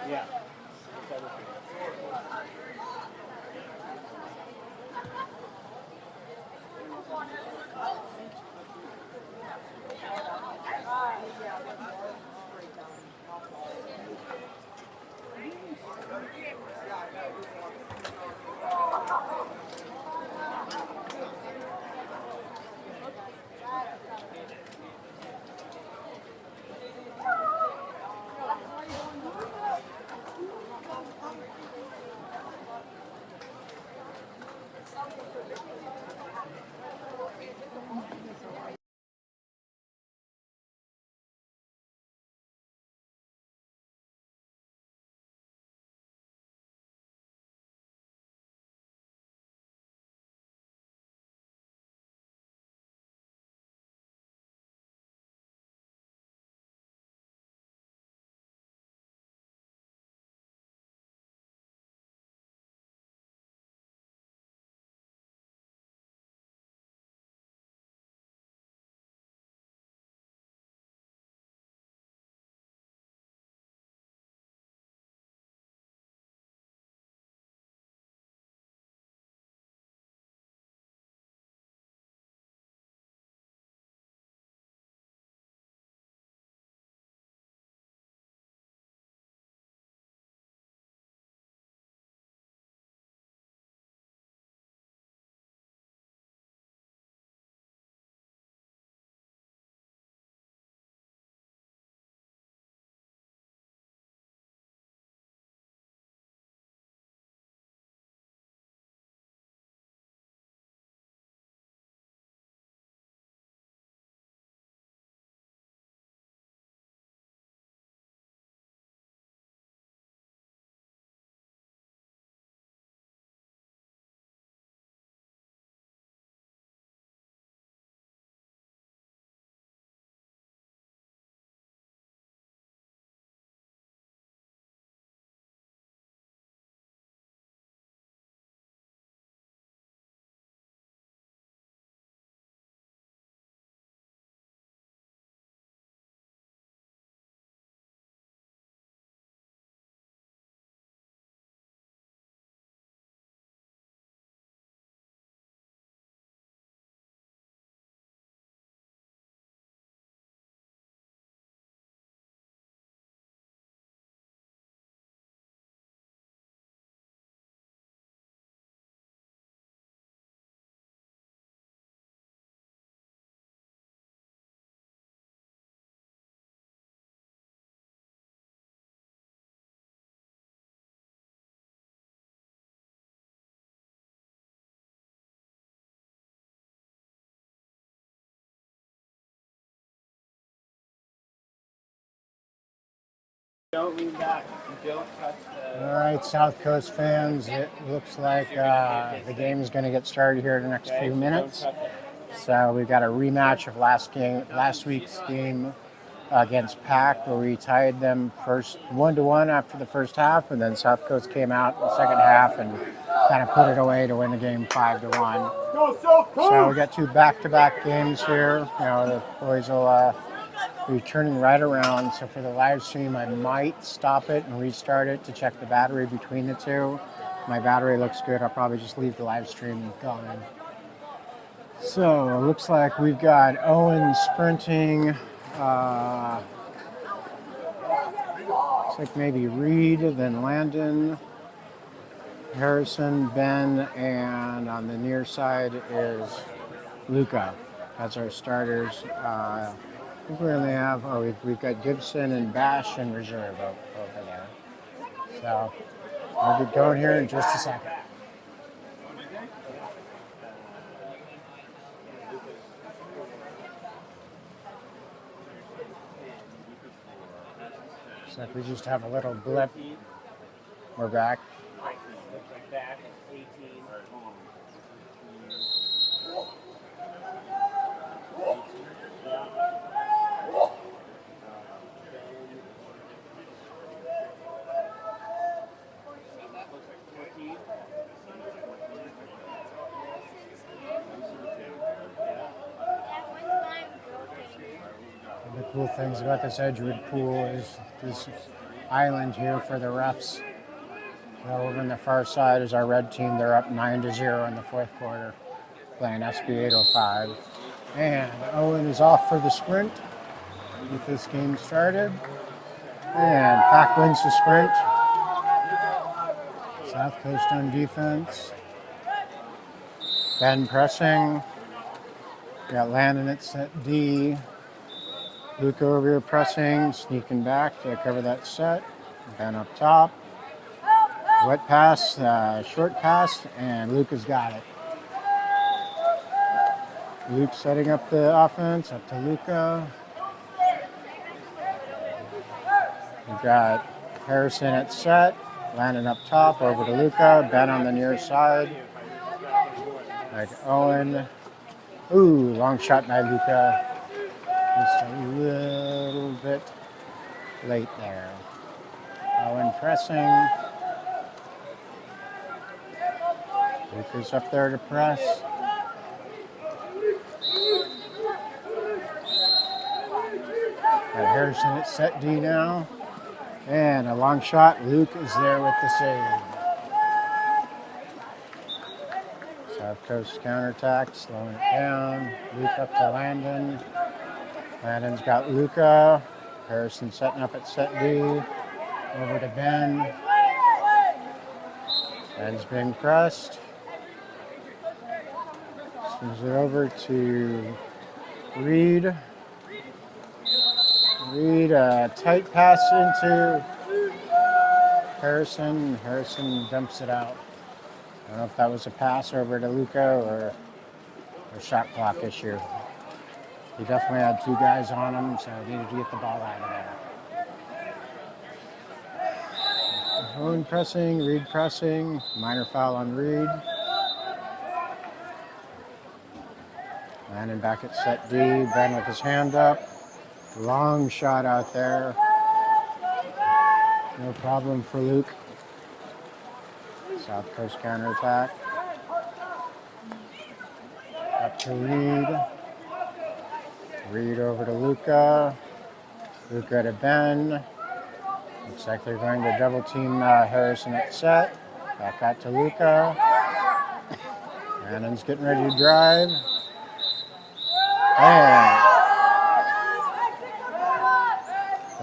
Yeah. Don't lean back. Don't touch the. All right, South Coast fans, it looks like the game is going to get started here in the next few minutes. So we've got a rematch of last week's game against Pack, where we tied them first 1-1 after the first half, and then South Coast came out in the second half and kind of put it away to win the game 5-1. So we got two back-to-back games here. You know, the boys will be turning right around. So for the live stream, I might stop it and restart it to check the battery between the two. My battery looks good. I'll probably just leave the live stream going. So it looks like we've got Owen sprinting. Looks like maybe Reed, then Landon, Harrison, Ben, and on the near side is Luca. That's our starters. I think we only have, we've got Gibson and Bash in reserve over there. So I'll be going here in just a second. Looks like we just have a little blip. We're back. Looks like back at 18. cool things about this Edgewood pool is this island here for the refs. So over on the far side is our red team. They're up 9-0 in the fourth quarter, playing SB 805. And Owen is off for the sprint. Get this game started. And Pack wins the sprint. South Coast on defense. Ben pressing. Got Landon at set D. Luca over here pressing, sneaking back to cover that set. Ben up top. Wet pass, short pass, and Luca's got it. Luke setting up the offense, up to Luca. We've got Harrison at set, Landon up top, over to Luca. Ben on the near side. Like Owen. Ooh, long shot by Luca. Just a little bit late there. Owen pressing. Luca's up there to press. Got Harrison at set D now. And a long shot. Luke is there with the save. South Coast counterattack, slowing it down. Luke up to Landon. Landon's got Luca. Harrison setting up at set D. Over to Ben. Ben's being pressed. Sends it over to Reed. Reed, tight pass into Harrison. Harrison dumps it out. I don't know if that was a pass over to Luca or a shot clock issue. He definitely had two guys on him, so he needed to get the ball out of there. Owen pressing, Reed pressing, minor foul on Reed. Landon back at set D, Ben with his hand up. Long shot out there. No problem for Luke. South Coast counterattack. Up to Reed. Reed over to Luca. Luca to Ben. Looks like they're going to double team Harrison at set. Back out to Luca. Landon's getting ready to drive. And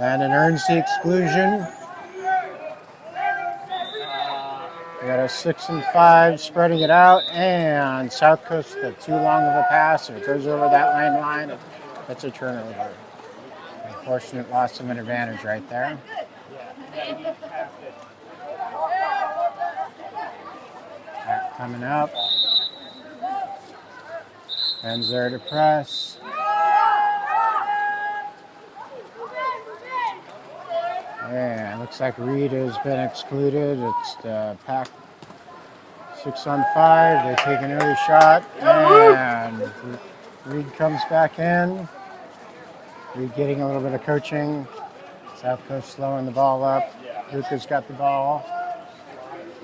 Landon earns the exclusion. We got a 6 and 5, spreading it out, and South Coast too long of a pass. If it goes over that lane line, that's a turnover. Unfortunate loss of an advantage right there. Back coming up. Ben's there to press. And looks like Reed has been excluded. It's the Pack 6 on 5. They take an early shot, and Reed comes back in. Reed getting a little bit of coaching. South Coast slowing the ball up. Luca's got the ball.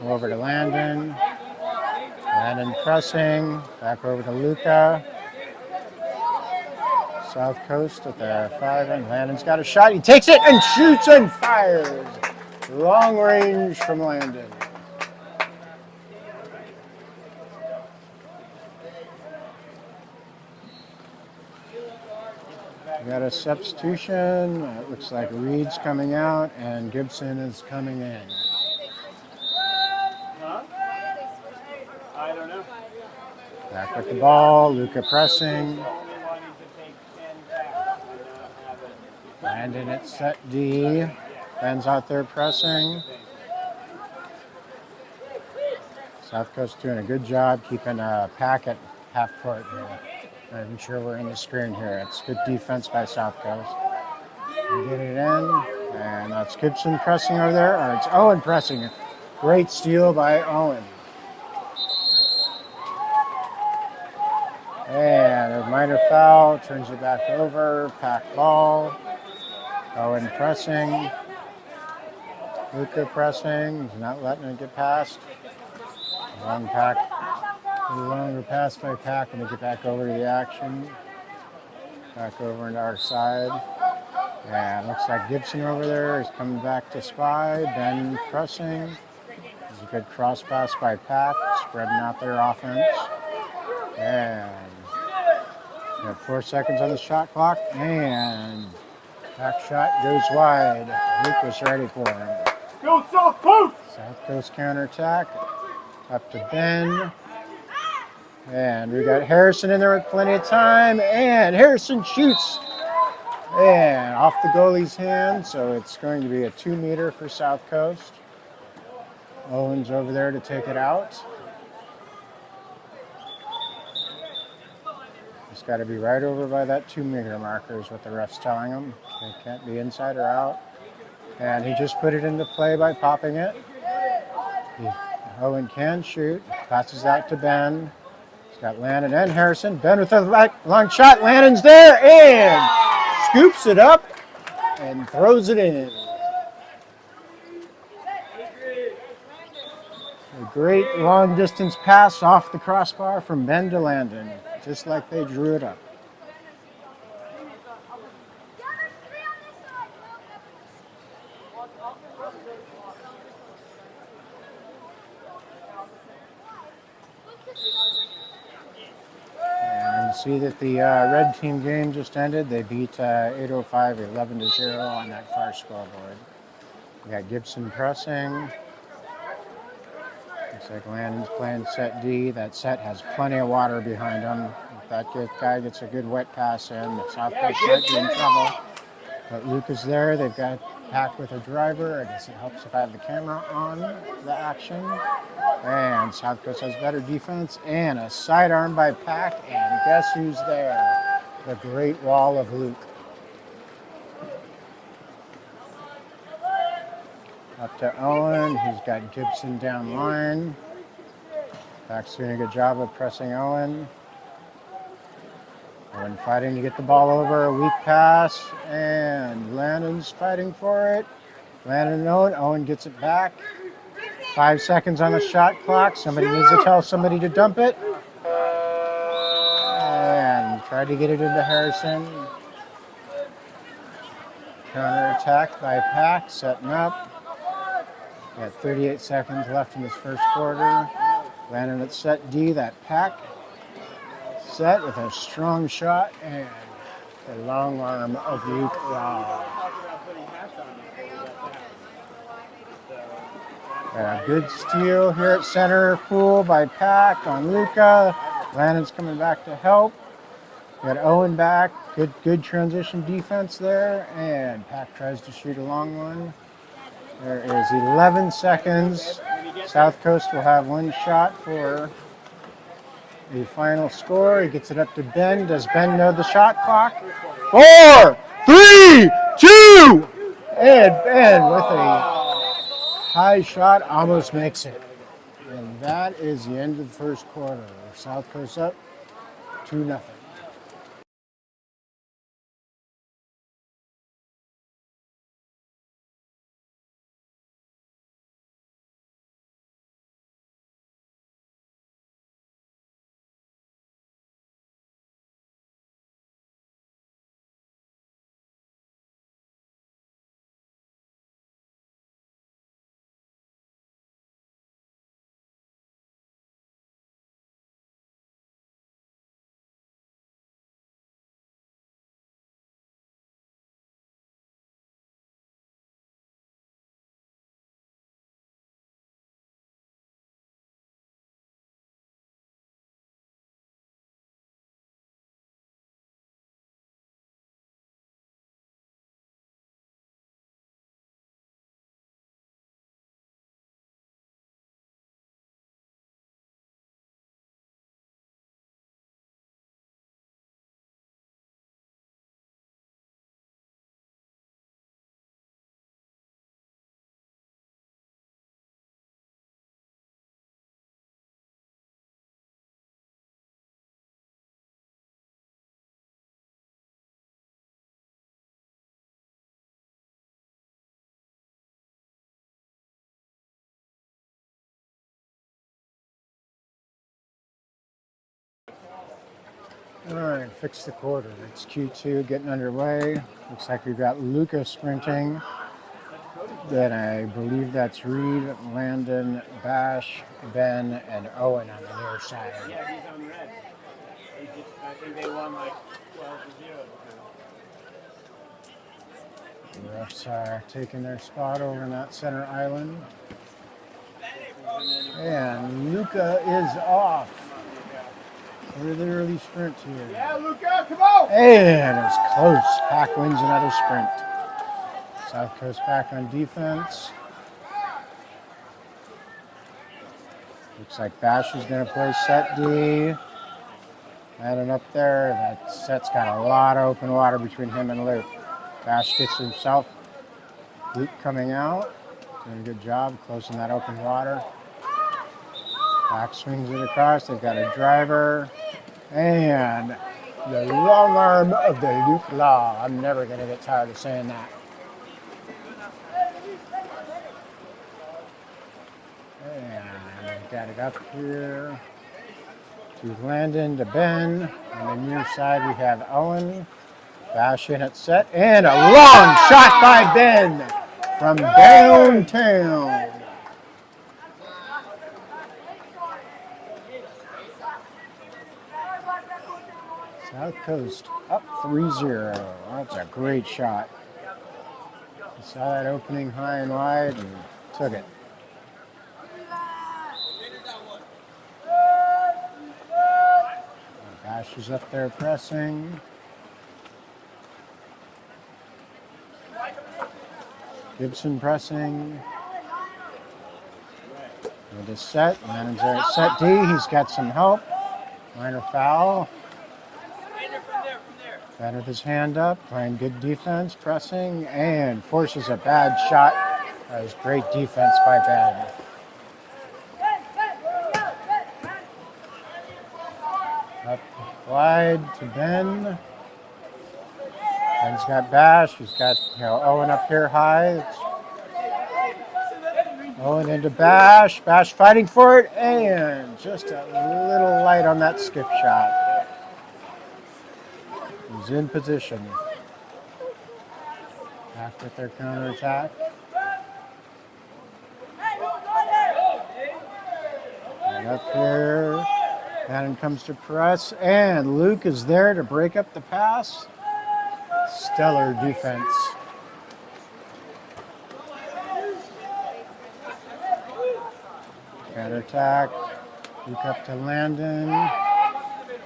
Over to Landon. Landon pressing. Back over to Luca. South Coast at the 5 end. Landon's got a shot. He takes it and shoots and fires. Long range from Landon. We got a substitution. It looks like Reed's coming out and Gibson is coming in. Huh? I don't know. Back with the ball. Luca pressing. Landon at set D. Ben's out there pressing. South Coast doing a good job keeping Pack at half court here. I'm sure we're in the screen here. It's good defense by South Coast. We get it in, and that's Gibson pressing over there. Or it's Owen pressing. Great steal by Owen. And a minor foul, turns it back over. Pack ball. Owen pressing. Luca pressing. He's not letting it get past. Long Pack. A little longer pass by Pack, and we get back over to the action. Back over into our side. And looks like Gibson over there is coming back to spy. Ben pressing. There's a good cross pass by Pack, spreading out their offense. And we have 4 seconds on the shot clock. And back shot goes wide. Luke was ready for him. Go South Coast! South Coast counterattack. Up to Ben. And we got Harrison in there with plenty of time. And Harrison shoots. And off the goalie's hand. So it's going to be a 2-meter for South Coast. Owens over there to take it out. It's got to be right over by that 2-meter marker is what the ref's telling him. It can't be inside or out. And he just put it into play by popping it. Owen can shoot. Passes out to Ben. He's got Landon and Harrison. Ben with a long shot. Landon's there and scoops it up and throws it in. A great long distance pass off the crossbar from Ben to Landon, just like they drew it up. And you see that the red team game just ended. They beat 805 11-0 on that far scoreboard. We got Gibson pressing. Looks like Landon's playing set D. That set has plenty of water behind him. If that guy gets a good wet pass in, the South Coast might be in trouble. But Luke is there. They've got Pack with a driver. I guess it helps if I have the camera on the action. And South Coast has better defense. And a sidearm by Pack. And guess who's there? The Great Wall of Luke. Up to Owen. He's got Gibson down line. Pack's doing a good job of pressing Owen. Owen fighting to get the ball over. A weak pass. And Landon's fighting for it. Landon and Owen. Owen gets it back. 5 seconds on the shot clock. Somebody needs to tell somebody to dump it. And tried to get it into Harrison. Counter attack by Pack. Setting up. Got 38 seconds left in this first quarter. Landon at set D, that Pack set with a strong shot and the long arm of Luke Raw. A good steal here at center pool by Pack on Luca. Landon's coming back to help. Got Owen back. Good transition defense there. And Pack tries to shoot a long one. There is 11 seconds. South Coast will have one shot for the final score. He gets it up to Ben. Does Ben know the shot clock? 4, 3, 2, and Ben with a high shot almost makes it. And that is the end of the first quarter. South Coast up 2-0. All right, fix the quarter. It's Q2 getting underway. Looks like we've got Luca sprinting. Then I believe that's Reed, Landon, Bash, Ben, and Owen on the near side. Yeah, he's on red. I think they won like 12-0. The refs are taking their spot over in that center island. And Luca is off for the early sprint here. Yeah, Luca, come on! And it's close. Pack wins another sprint. South Coast back on defense. Looks like Bash is going to play set D. Landon up there. That set's got a lot of open water between him and Luke. Bash gets himself. Luke coming out. Doing a good job closing that open water. Back swings it across. They've got a driver. And the long arm of the Luke Law. I'm never going to get tired of saying that. And got it up here to Landon, to Ben. On the near side, we have Owen. Bash in at set. And a long shot by Ben from downtown. South Coast up 3-0. That's a great shot. You saw that opening high and wide and took it. Bash is up there pressing. Gibson pressing. With his set. Landon's there at set D. He's got some help. Minor foul. Ben with his hand up, playing good defense, pressing, and forces a bad shot. That was great defense by Ben. Up wide to Ben. Ben's got Bash. He's got Owen up here high. Owen into Bash. Bash fighting for it, and just a little light on that skip shot. He's in position. Back with their counterattack. And up here. Landon comes to press, and Luke is there to break up the pass. Stellar defense. Counterattack. Luke up to Landon.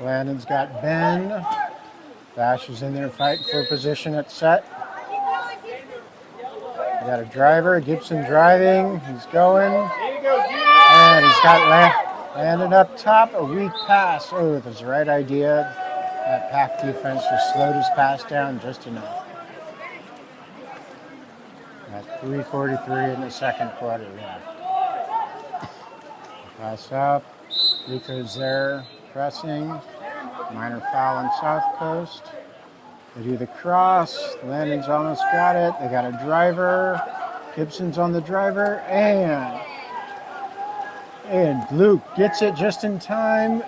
Landon's got Ben. Bash is in there fighting for position at set. We got a driver, Gibson driving. He's going. And he's got Landon up top. A weak pass. Oh, that's the right idea. That pack defense just slowed his pass down just enough. At 3:43 in the second quarter. Yeah. Pass up. Luca's there pressing. Minor foul on South Coast. They do the cross. Landon's almost got it. They got a driver. Gibson's on the driver. And Luke gets it just in time.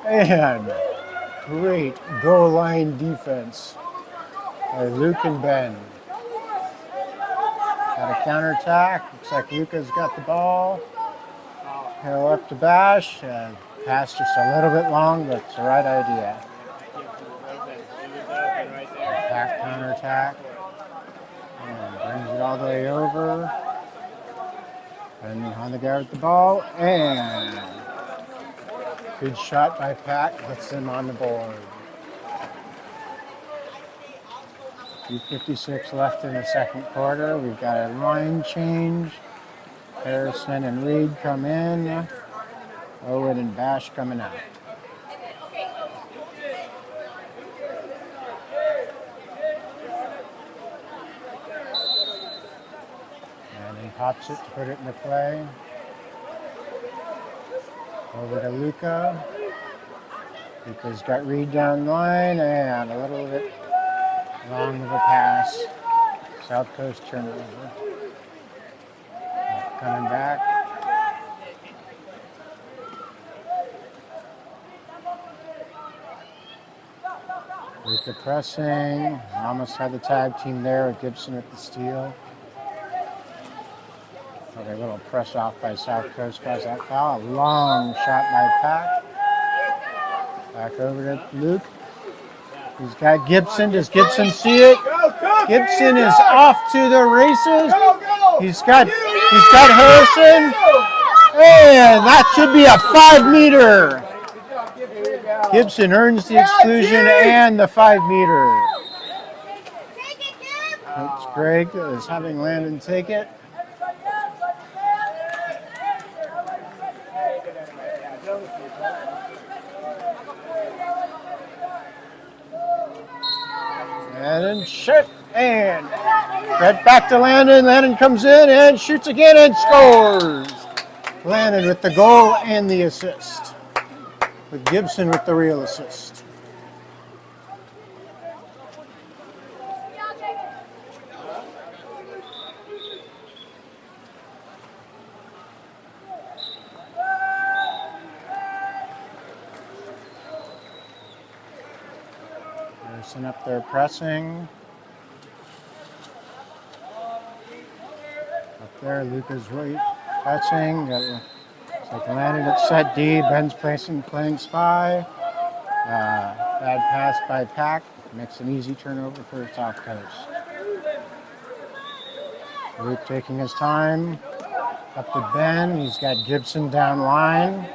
And great goal line defense by Luke and Ben. Got a counterattack. Looks like Luca's got the ball. He'll up to Bash. Pass just a little bit long, but it's the right idea. Back counterattack. And brings it all the way over. And on the guy with the ball. And good shot by Pat. Gets them on the board. 2:56 left in the second quarter. We've got a line change. Harrison and Reed come in. Owen and Bash coming out. And he pops it to put it into play. Over to Luca. Luca's got Reed down line and a little bit long of a pass. South Coast turnover. Coming back. Luca pressing. Almost had the tag team there with Gibson at the steal. Okay, a little press off by South Coast caused that foul. A long shot by Pack. Back over to Luke. He's got Gibson. Does Gibson see it? Gibson is off to the races. He's got Harrison. And that should be a 5-meter. Gibson earns the exclusion and the 5-meter. Coach Greg is having Landon take it. Landon shot and right back to Landon. Landon comes in and shoots again and scores. Landon with the goal and the assist. With Gibson with the real assist. Harrison up there pressing. Up there, Luca's right pressing. It's like Landon at set D. Ben's playing spy. Bad pass by Pack. Makes an easy turnover for South Coast. Luke taking his time. Up to Ben. He's got Gibson down line.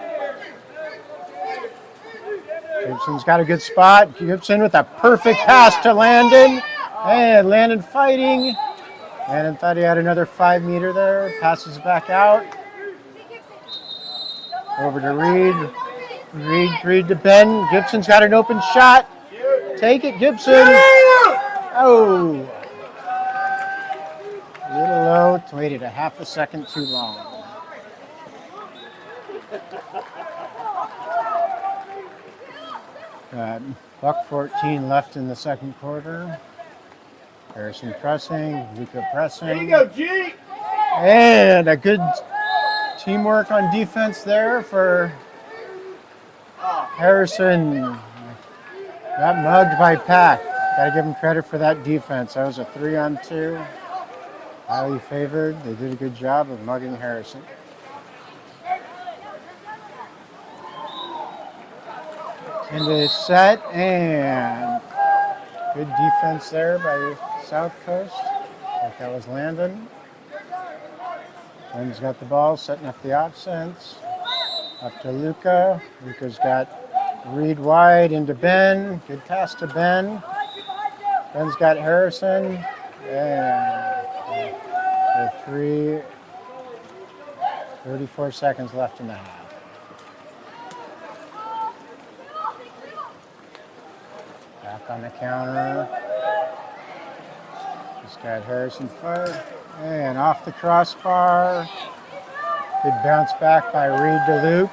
Gibson's got a good spot. Gibson with a perfect pass to Landon. And Landon fighting. Landon thought he had another 5-meter there. Passes back out. Over to Reed. Reed to Ben. Gibson's got an open shot. Take it, Gibson. Oh. A little low. Waited a half a second too long. Buck 14 left in the second quarter. Harrison pressing, Luca pressing. There you go, G! And a good teamwork on defense there for Harrison. Got mugged by Pack. Got to give him credit for that defense. That was a 3-on-2. Highly favored. They did a good job of mugging Harrison. Into the set, and good defense there by South Coast. I think that was Landon. Landon's got the ball, setting up the offense. Up to Luca. Luca's got Reed wide into Ben. Good pass to Ben. Ben's got Harrison. And 34 seconds left in the half. Back on the counter. Just got Harrison fired. And off the crossbar. Good bounce back by Reed to Luke.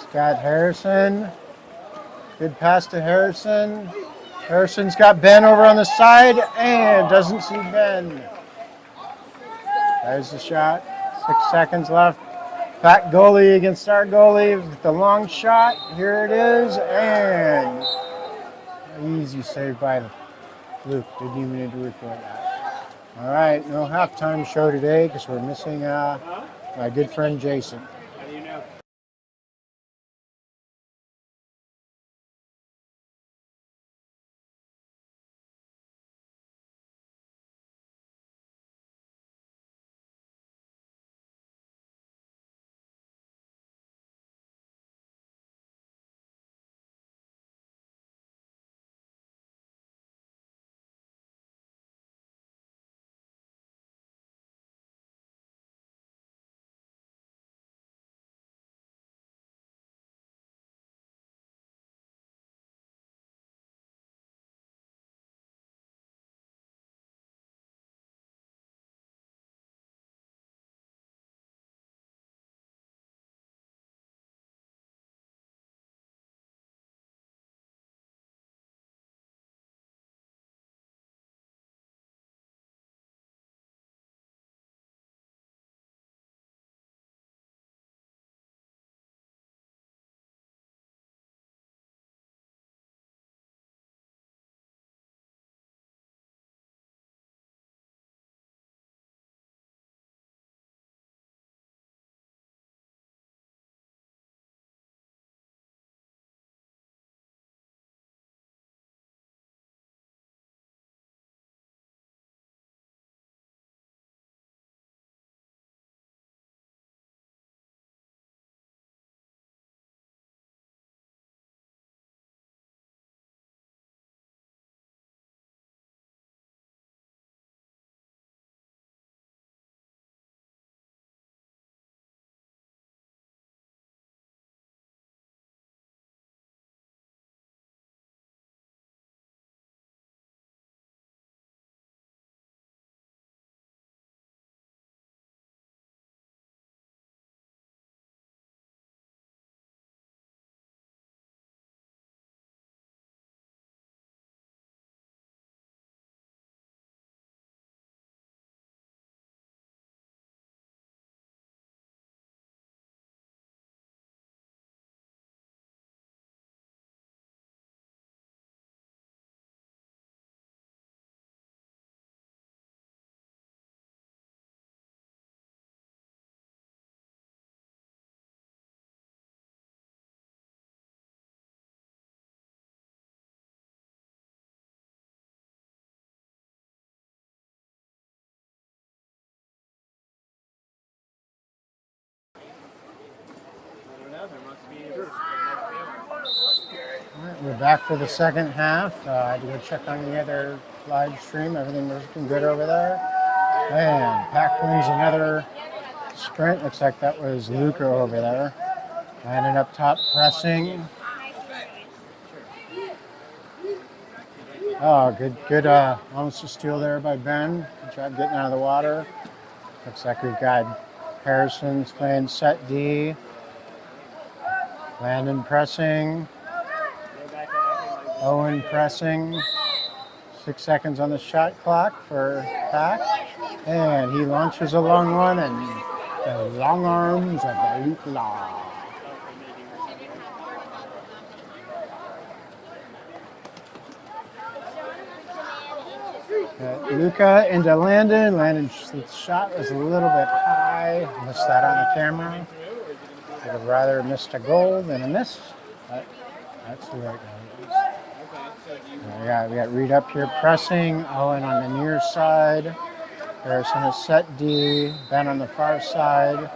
Scott Harrison. Good pass to Harrison. Harrison's got Ben over on the side and doesn't see Ben. There's the shot. 6 seconds left. Back goalie against our goalie with the long shot. Here it is, and easy save by Luke. Didn't even need to record that. All right, no halftime show today because we're missing my good friend Jason. back for the second half. I had to go check on the other live stream. Everything was looking good over there. And Pack wins another sprint. Looks like that was Luca over there. Landon up top, pressing. Oh, good. Almost a steal there by Ben. Good job getting out of the water. Looks like we've got Harrison's playing set D. Landon pressing. Owen pressing. 6 seconds on the shot clock for Pack. And he launches a long one, and the long arms of Luke Law. Luca into Landon. Landon's shot was a little bit high. Missed that on the camera. Would have rather missed a goal than a miss, but that's the right one. We got Reed up here pressing. Owen on the near side. Harrison is set D. Ben on the far side.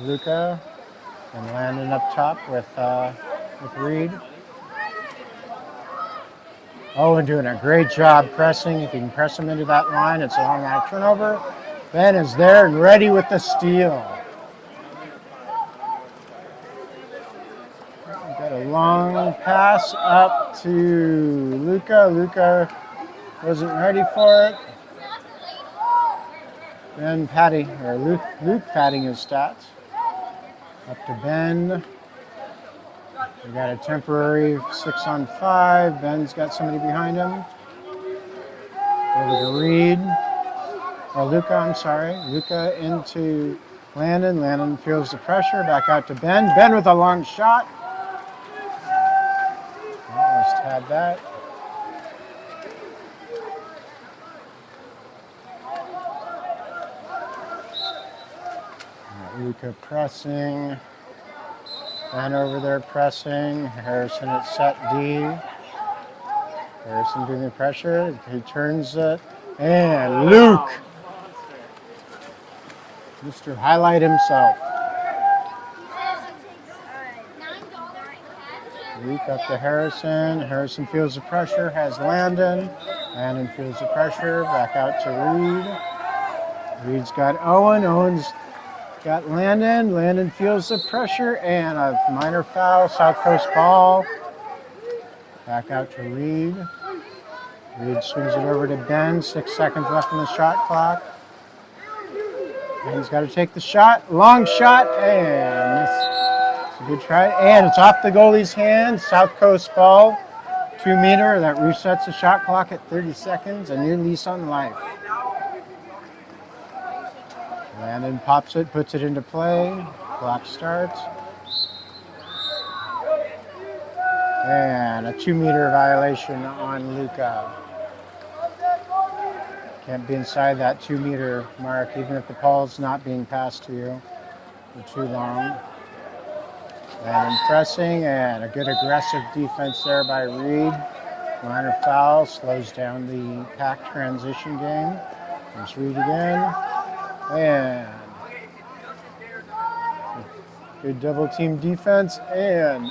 Luca and Landon up top with Reed. Owen doing a great job pressing. If you can press him into that line, it's a long line turnover. Ben is there and ready with the steal. Got a long pass up to Luca. Luca wasn't ready for it. Ben Luke padding his stats. Up to Ben. We got a temporary 6-on-5. Ben's got somebody behind him. Over to Reed. Or Luca, I'm sorry. Luca into Landon. Landon feels the pressure. Back out to Ben. Ben with a long shot. Almost had that. Luca pressing. Ben over there pressing. Harrison at set D. Harrison doing the pressure. He turns it. And Luke. Mr. Highlight himself. Luke up to Harrison. Harrison feels the pressure. Has Landon. Landon feels the pressure. Back out to Reed. Reed's got Owen. Owen's got Landon. Landon feels the pressure and a minor foul. South Coast ball. Back out to Reed. Reed swings it over to Ben. 6 seconds left on the shot clock. Ben's got to take the shot. Long shot and it's a good try. And it's off the goalie's hand. South Coast ball. 2 meter. That resets the shot clock at 30 seconds. A new lease on life. Landon pops it, puts it into play. Clock starts. And a 2 meter violation on Luca. Can't be inside that 2 meter mark, even if the ball's not being passed to you for too long. Landon pressing and a good aggressive defense there by Reed. Minor foul, slows down the Pack transition game. There's Reed again. And good double team defense and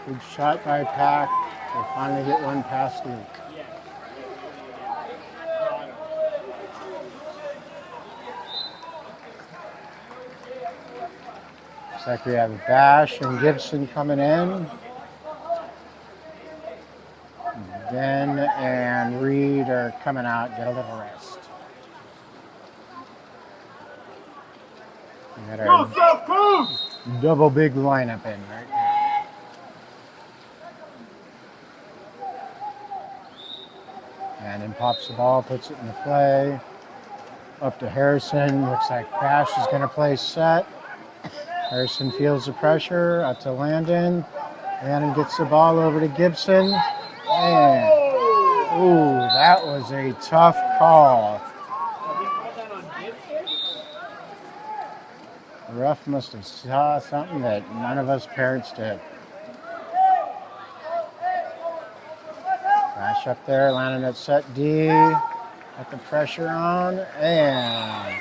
good shot by Pack. They finally get one past Luke. Looks like we have Bash and Gibson coming in. Ben and Reed are coming out, get a little rest. We got our double big lineup in right now. And then pops the ball, puts it into play. Up to Harrison. Looks like Bash is going to play set. Harrison feels the pressure. Up to Landon. Landon gets the ball over to Gibson. And, that was a tough call. The ref must have saw something that none of us parents did. Bash up there, Landon at set D. Got the pressure on, and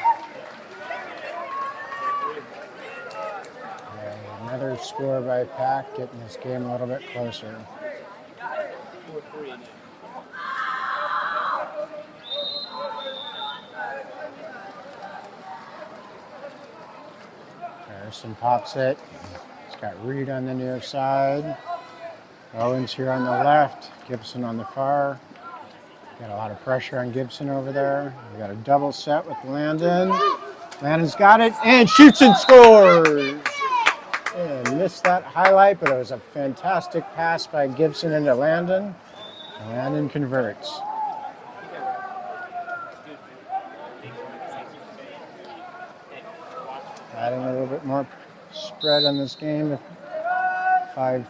another First score by Pack, getting this game a little bit closer. 4-3 now. Harrison pops it. It's got Reed on the near side. Owens here on the left. Gibson on the far. Got a lot of pressure on Gibson over there. We got a double set with Landon. Landon's got it and shoots and scores. And missed that highlight, but it was a fantastic pass by Gibson into Landon. Landon converts. Adding a little bit more spread on this game, 5-3.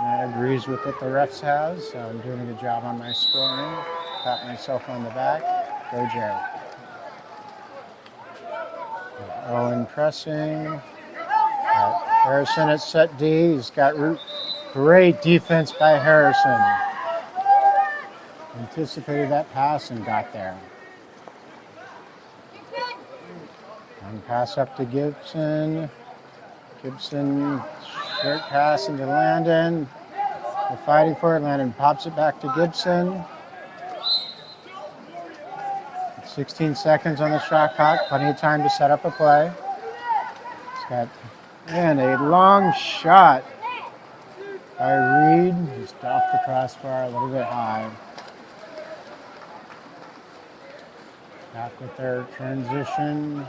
Matt agrees with what the refs has, so I'm doing a good job on my scoring. Pat myself on the back. Go Joe. Owen pressing. Harrison at set D. He's got great defense by Harrison. Anticipated that pass and got there. One pass up to Gibson. Gibson, short pass into Landon. They're fighting for it. Landon pops it back to Gibson. 16 seconds on the shot clock. Plenty of time to set up a play. He's got, and a long shot by Reed. Just off the crossbar, a little bit high. Back with their transition.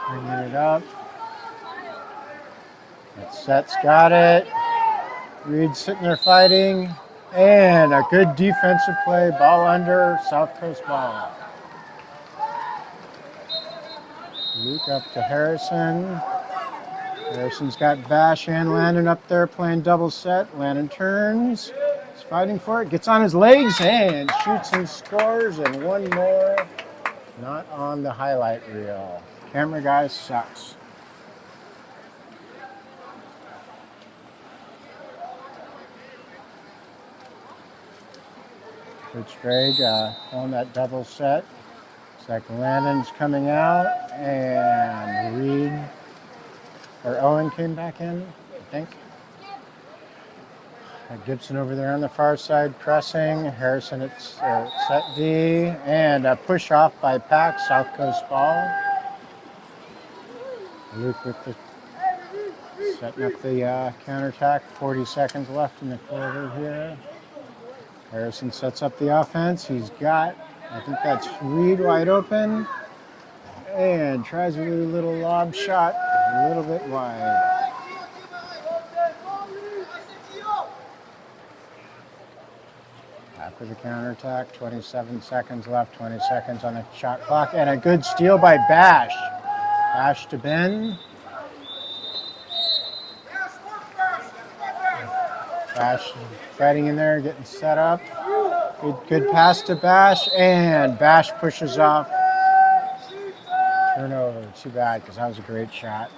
Bringing it up. That set's got it. Reed sitting there fighting. And a good defensive play. Ball under. South Coast ball. Luke up to Harrison. Harrison's got Bash and Landon up there playing double set. Landon turns. He's fighting for it. Gets on his legs and shoots and scores. And one more. Not on the highlight reel. Camera guy sucks. Coach Craig on that double set. Looks like Landon's coming out and Reed or Owen came back in, I think. Gibson over there on the far side pressing. Harrison at set D and a push off by Pack, South Coast ball. Luke with the setting up the counterattack. 40 seconds left in the quarter here. Harrison sets up the offense. He's got, I think that's Reed wide open. And tries a really little lob shot, a little bit wide. After the counterattack, 27 seconds left, 20 seconds on the shot clock. And a good steal by Bash. Bash to Ben. Bash fighting in there, getting set up. Good pass to Bash, and Bash pushes off. Turnover, too bad, because that was a great shot.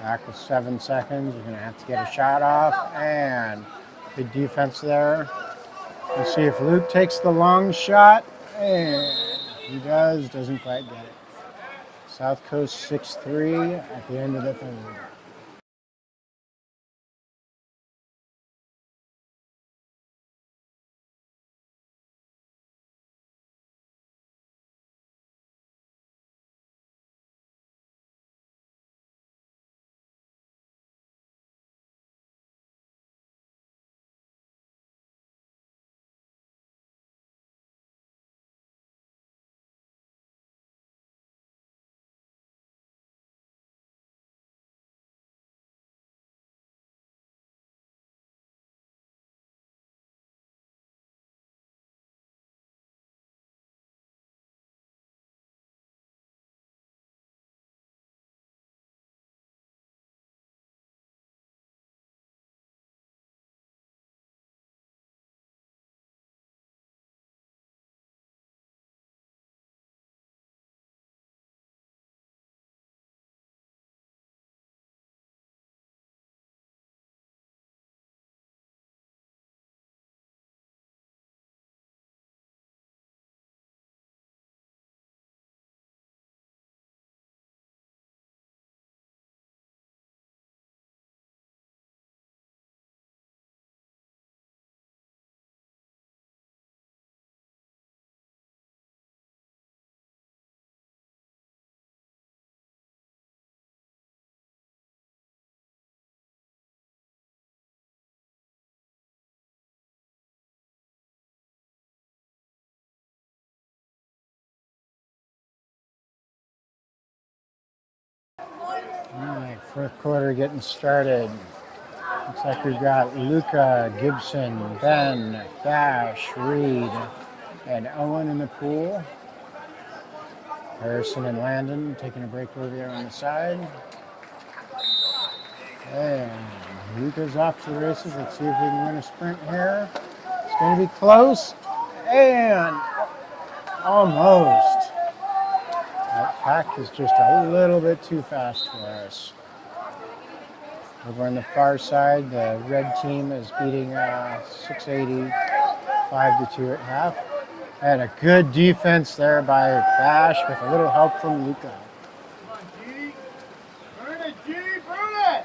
Back with 7 seconds. You're going to have to get a shot off, and good defense there. Let's see if Luke takes the long shot, and he does, doesn't quite get it. South Coast 6-3 at the end of the third. Fourth quarter getting started. Looks like we've got Luca, Gibson, Ben, Bash, Reed, and Owen in the pool. Harrison and Landon taking a break over there on the side. And Luca's off to the races. Let's see if we can win a sprint here. It's going to be close. And almost. That pack is just a little bit too fast for us. Over on the far side, the red team is beating 680 5-2 at half. And a good defense there by Bash with a little help from Luca. Come on, G. Burn it, G. Burn it.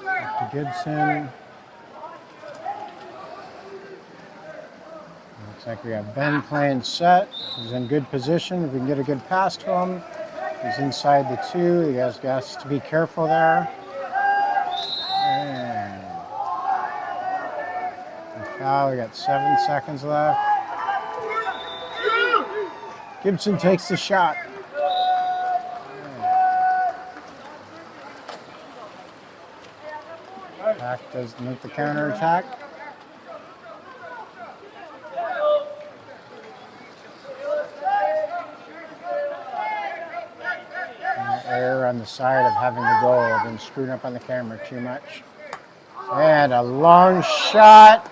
Up to Gibson. Looks like we have Ben playing set. He's in good position. If we can get a good pass to him. He's inside the 2. He has to be careful there. And the foul. We got 7 seconds left. Gibson takes the shot. Pack does make the counterattack. Error on the side of having the goal. I've been screwing up on the camera too much. And a long shot.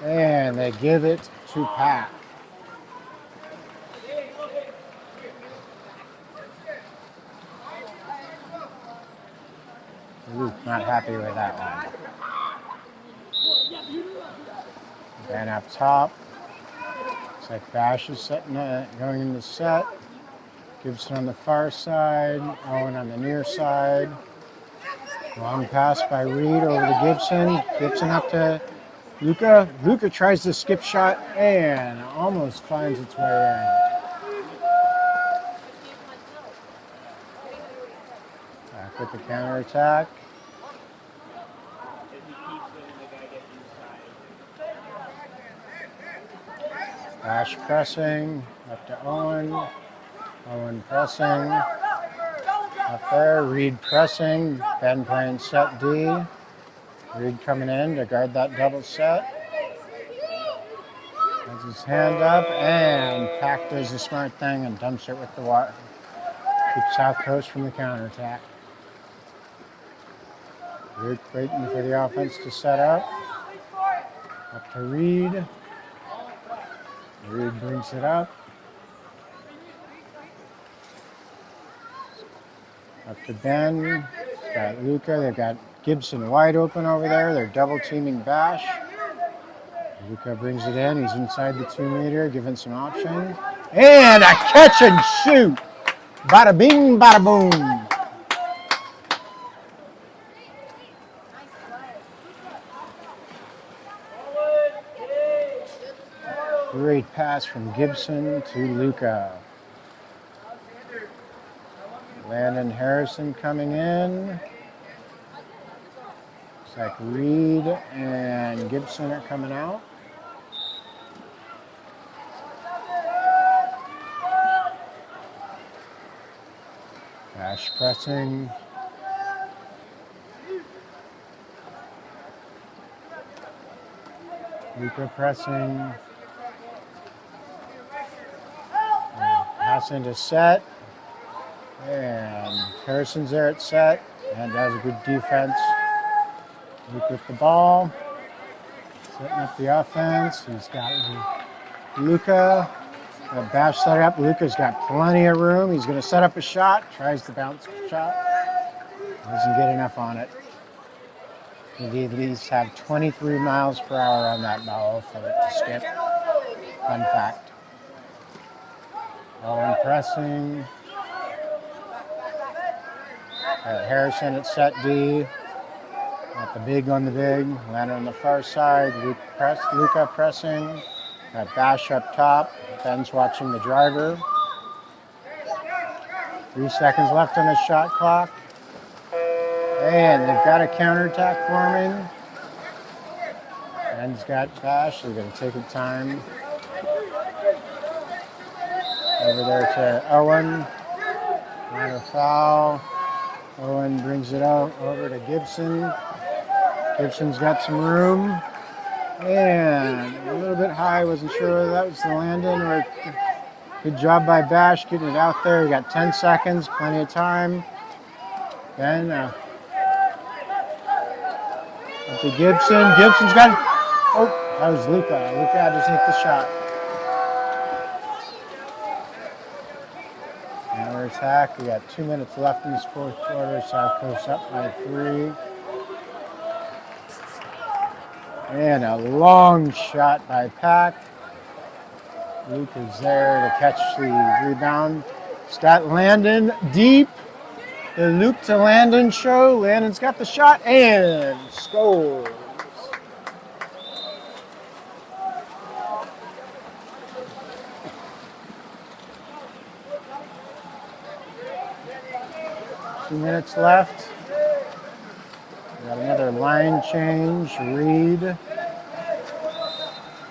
And they give it to Pack. Luke not happy with that one. Ben up top. Looks like Bash is going in the set. Gibson on the far side, Owen on the near side. Long pass by Reed over to Gibson. Gibson up to Luca. Luca tries to skip shot and almost finds its way in. Back with the counterattack. Bash pressing, up to Owen. Owen pressing, up there, Reed pressing, Ben playing set D. Reed coming in to guard that double set. Has his hand up, and Pack does the smart thing and dumps it with the water. Keeps South Coast from the counterattack. Reed waiting for the offense to set up. Up to Reed. Reed brings it up. Up to Ben. It's got Luca. They've got Gibson wide open over there. They're double teaming Bash. Luca brings it in. He's inside the 2 meter, giving some options. And a catch and shoot. Bada bing, bada boom. Great pass from Gibson to Luca. Landon Harrison coming in. Looks like Reed and Gibson are coming out. Bash pressing. Luca pressing. Pass into set. And Harrison's there at set and does a good defense. Luke with the ball. Setting up the offense. He's got Luca. Bash set up. Luca's got plenty of room. He's going to set up a shot. Tries to bounce shot. Doesn't get enough on it. You need at least have 23 miles per hour on that ball for it to skip. Fun fact. Owen pressing. Harrison at set D. Got the big on the big. Landon on the far side. Luca pressing. Got Bash up top. Ben's watching the driver. 3 seconds left on the shot clock. And they've got a counterattack forming. Ben's got Bash. They're going to take a time. Over there to Owen. Minor foul. Owen brings it out over to Gibson. Gibson's got some room. And a little bit high. Wasn't sure whether that was the Landon or good job by Bash getting it out there. You got 10 seconds, plenty of time. Then up to Gibson. Gibson's got it. Oh, that was Luca. Luca had to take the shot. Another attack. We got 2 minutes left in this fourth quarter. South Coast up by 3. And a long shot by Pack. Luke is there to catch the rebound. It's got Landon deep. The Luke to Landon show. Landon's got the shot and scores. Two minutes left. We got another line change. Reed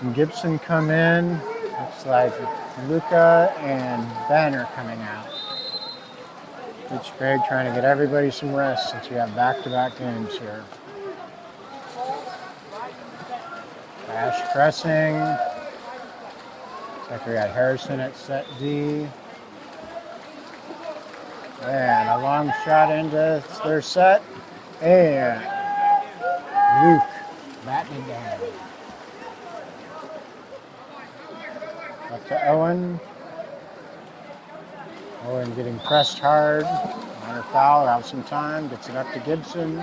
and Gibson come in. Looks like Luca and Ben are coming out. Coach Craig trying to get everybody some rest since we have back-to-back games here. Bash pressing. Looks like we got Harrison at set D. And a long shot into their set. And Luke batting it down. Up to Owen. Owen getting pressed hard. Minor foul, out some time. Gets it up to Gibson.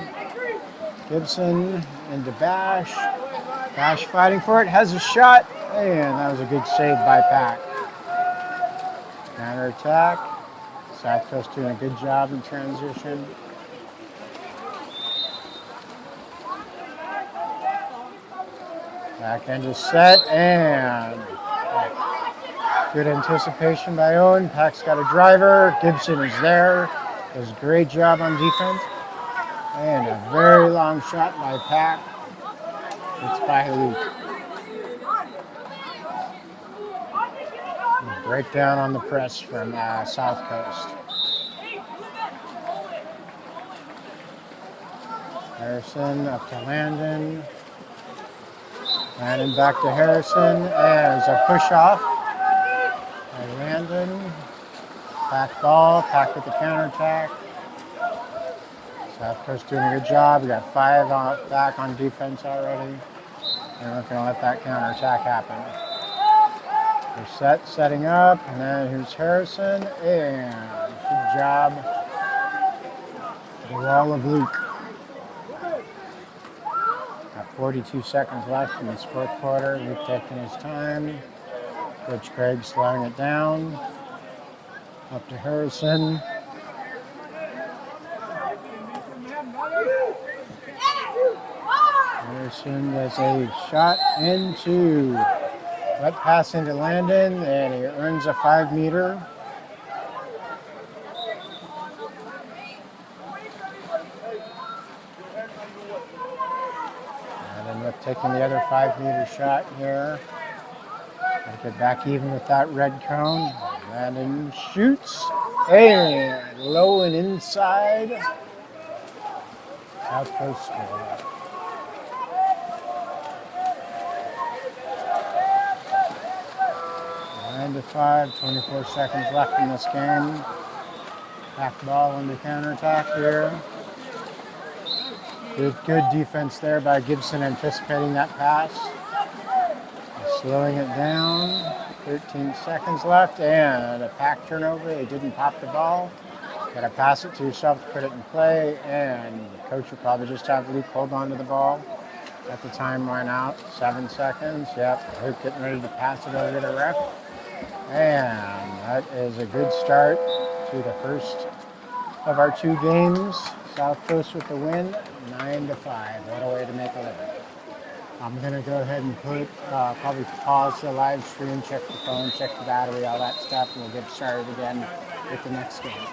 Gibson into Bash. Bash fighting for it. Has a shot. And that was a good save by Pack. Counter attack. South Coast doing a good job in transition. Back end is set and good anticipation by Owen. Pack's got a driver. Gibson is there. Does a great job on defense. And a very long shot by Pack. It's by Luke. Breakdown on the press from South Coast. Harrison up to Landon. Landon back to Harrison as a push off. And Landon. Pack ball. Pack with the counterattack. South Coast doing a good job. We got 5 back on defense already. They're not going to let that counterattack happen. They're setting up, and then here's Harrison, and good job. The wall of Luke. Got 42 seconds left in this fourth quarter. Luke taking his time. Coach Craig slowing it down. Up to Harrison. Harrison does a shot into. Wet pass into Landon, and he earns a 5-meter. Landon taking the other 5-meter shot here. Gotta get back even with that red cone. Landon shoots, and low and inside. South Coast score. 9-5, 24 seconds left in this game. Back ball into counterattack here. Good defense there by Gibson anticipating that pass. Slowing it down. 13 seconds left and a Pack turnover. They didn't pop the ball. Got to pass it to yourself to put it in play, and the coach will probably just have Luke hold on to the ball. Got the time run out. 7 seconds. Yep, Luke getting ready to pass it over to the ref. And that is a good start to the first of our 2 games. South Coast with the win, 9-5. What a way to make a living. I'm going to go ahead and probably pause the live stream, check the phone, check the battery, all that stuff, and we'll get started again with the next game.